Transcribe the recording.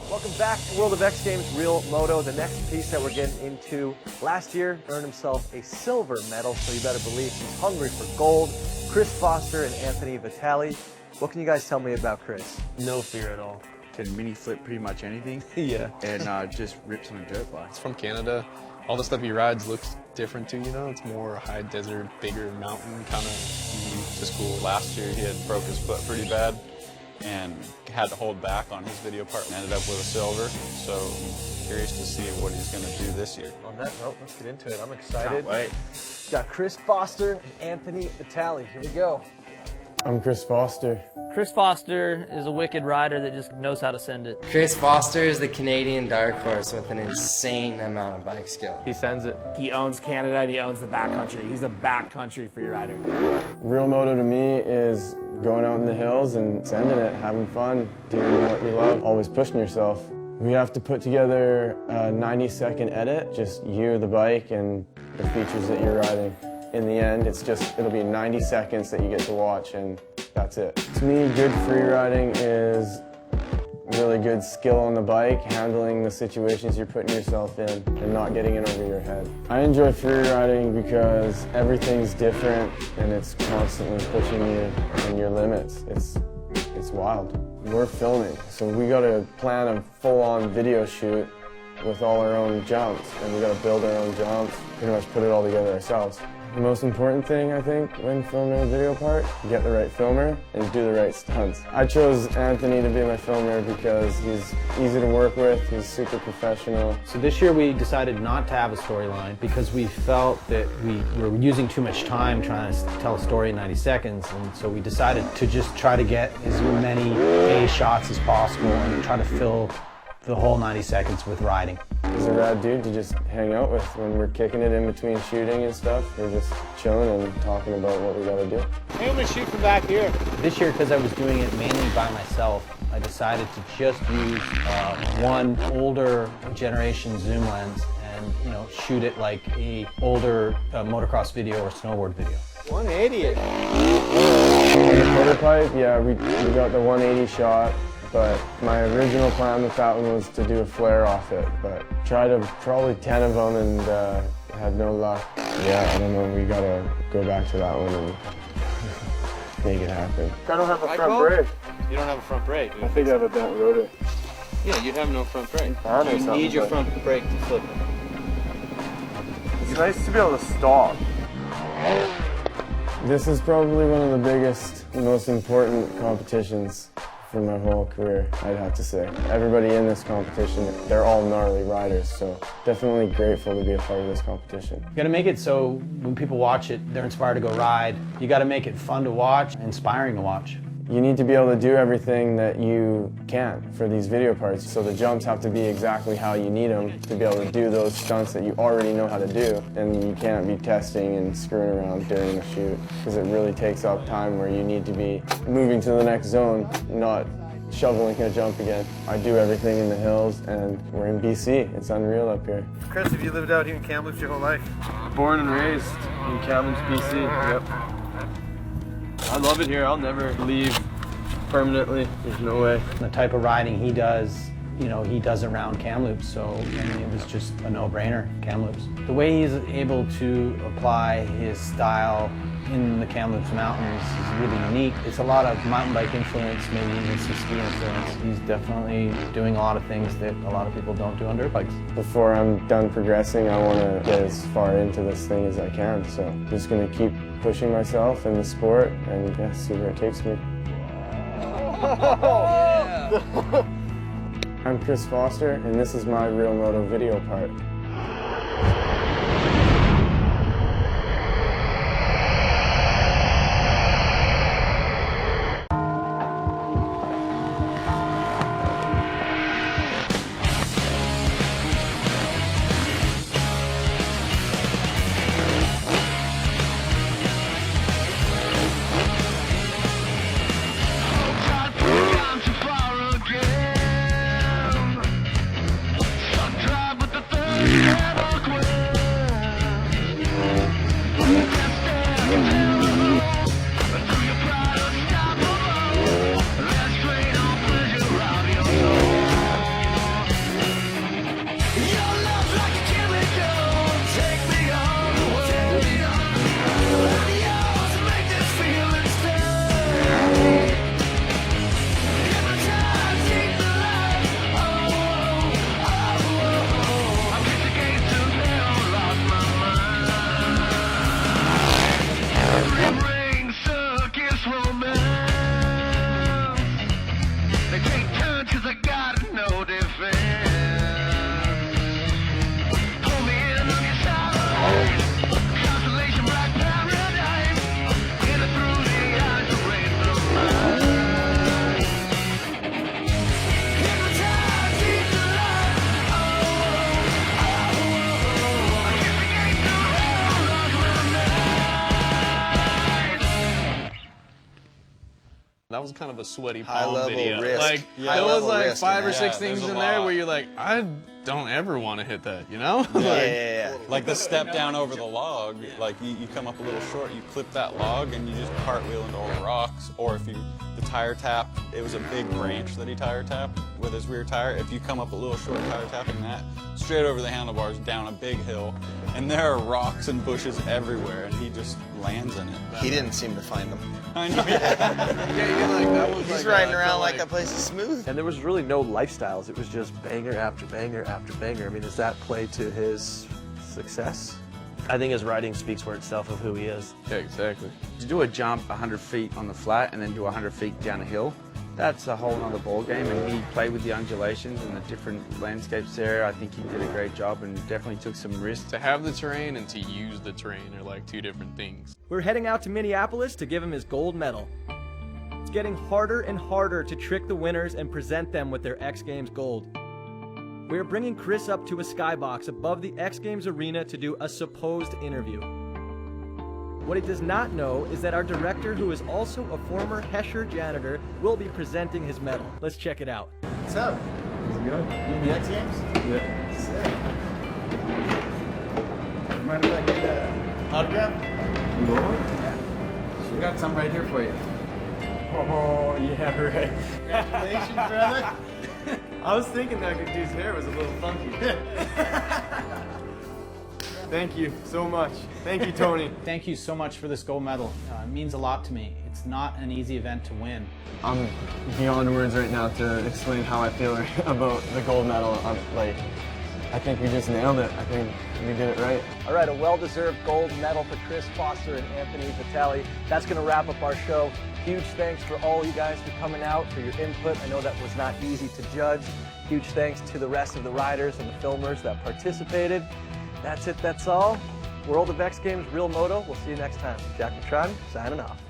Welcome back to World of X Games Real Moto. The next piece that we're getting into, last year earned himself a silver medal, so you better believe he's hungry for gold. Kris Foster and Anthony Vitale. What can you guys tell me about Kris? No fear at all. Can mini flip pretty much anything. Yeah. And just rips on a dirt bike. He's from Canada. All the stuff he rides looks different too, you know? It's more high desert, bigger mountain kind of. He's just cool. Last year he had broke his foot pretty bad and had to hold back on his video part and ended up with a silver. So curious to see what he's going to do this year. On that note, let's get into it. I'm excited. Can't wait. Got Kris Foster and Anthony Vitale. Here we go. I'm Kris Foster. Kris Foster is a wicked rider that just knows how to send it. Kris Foster is the Canadian dark horse with an insane amount of bike skill. He sends it. He owns Canada and he owns the backcountry. He's a backcountry free rider. Real moto to me is going out in the hills and sending it, having fun, doing what you love, always pushing yourself. We have to put together a 90-second edit, just you, the bike, and the features that you're riding. In the end, it'll be 90 seconds that you get to watch, and that's it. To me, good free riding is really good skill on the bike, handling the situations you're putting yourself in and not getting it over your head. I enjoy free riding because everything's different and it's constantly pushing you on your limits. It's wild. We're filming, so we got to plan a full-on video shoot with all our own jumps, and we got to build our own jumps, pretty much put it all together ourselves. The most important thing, I think, when filming a video part, get the right filmer and do the right stunts. I chose Anthony to be my filmer because he's easy to work with, he's super professional. So this year we decided not to have a storyline because we felt that we were using too much time trying to tell a story in 90 seconds, and so we decided to just try to get as many A shots as possible and try to fill the whole 90 seconds with riding. He's a rad dude to just hang out with when we're kicking it in between shooting and stuff. We're just chilling and talking about what we gotta do. Hey, I'm gonna shoot from back here. This year, because I was doing it mainly by myself, I decided to just use one older generation zoom lens and shoot it like a older motocross video or snowboard video. 180. On the prototype, yeah, we got the 180 shot. But my original plan with that one was to do a flare off it, but tried probably 10 of them and had no luck. Yeah, I don't know, we gotta go back to that one and make it happen. I don't have a front brake. You don't have a front brake. I think I have a bent rotor. Yeah, you'd have no front brake. You need your front brake to flip it. It's nice to be able to stop. This is probably one of the biggest, most important competitions for my whole career, I'd have to say. Everybody in this competition, they're all gnarly riders, so definitely grateful to be a part of this competition. You gotta make it so when people watch it, they're inspired to go ride. You gotta make it fun to watch, inspiring to watch. You need to be able to do everything that you can for these video parts, so the jumps have to be exactly how you need them to be able to do those stunts that you already know how to do, and you can't be testing and screwing around during the shoot, because it really takes up time where you need to be moving to the next zone, not shoveling a jump again. I do everything in the hills, and we're in BC. It's unreal up here. Kris, have you lived out here in Kamloops your whole life? Born and raised in Kamloops, BC. Yep. I love it here. I'll never leave permanently. There's no way. The type of riding he does, he does around Kamloops, so it was just a no-brainer, Kamloops. The way he's able to apply his style in the Kamloops Mountains is really unique. It's a lot of mountain bike influence, maybe even some ski influence. He's definitely doing a lot of things that a lot of people don't do on dirt bikes. Before I'm done progressing, I want to get as far into this thing as I can, so I'm just going to keep pushing myself in the sport and see where it takes me. I'm Kris Foster, and this is my Real Moto video part. that was kind of a sweaty High palm level video. risk. Like Yeah, there high was level like risk 5 in or that. 6 things there's a in there lot. where you're like, I don't ever want to hit that, you know? Yeah. Like the step down over the log, like you come up a little short, you clip that log and you just cartwheel into all the rocks. Or if the tire tap, it was a big branch that he tire tapped with his rear tire. If you come up a little short tire tapping that, straight over the handlebars down a big hill, and there are rocks and bushes everywhere, and he just lands in it. He didn't seem to find them. I know. Yeah, you're like, that was He's like riding I around felt like that place is smooth. And there was really no lifestyles. It was just banger after banger after banger. I mean, does that play to his success? I think his riding speaks for itself of who he is. Yeah, exactly. To do a jump 100 feet on the flat and then do 100 feet down a hill, that's a whole nother ball game, and he played with the undulations and the different landscapes there. I think he did a great job and definitely took some risks. To have the terrain and to use the terrain are like 2 different things. We're heading out to Minneapolis to give him his gold medal. It's getting harder and harder to trick the winners and present them with their X Games gold. We're bringing Kris up to a skybox above the X Games arena to do a supposed interview. What he does not know is that our director, who is also a former Hesher janitor, will be presenting his medal. Let's check it out. What's up? How's it going? You in the X Games? Yeah. Sick. Mind if I get an autograph? You want? Yeah. We got some right here for you. Oh, yeah, right. Congratulations, brother. I was thinking that good dude's hair was a little funky. Thank you so much. Thank you, Tony. Thank you so much for this gold medal. It means a lot to me. It's not an easy event to win. I'm beyond words right now to explain how I feel about the gold medal. I think we just nailed it. I think we did it right. All right, a well-deserved gold medal for Kris Foster and Anthony Vitale. That's going to wrap up our show. Huge thanks for all you guys for coming out, for your input. I know that was not easy to judge. Huge thanks to the rest of the riders and the filmers that participated. That's it, that's all. World of X Games, Real Moto. We'll see you next time. Jack Matrani, signing off.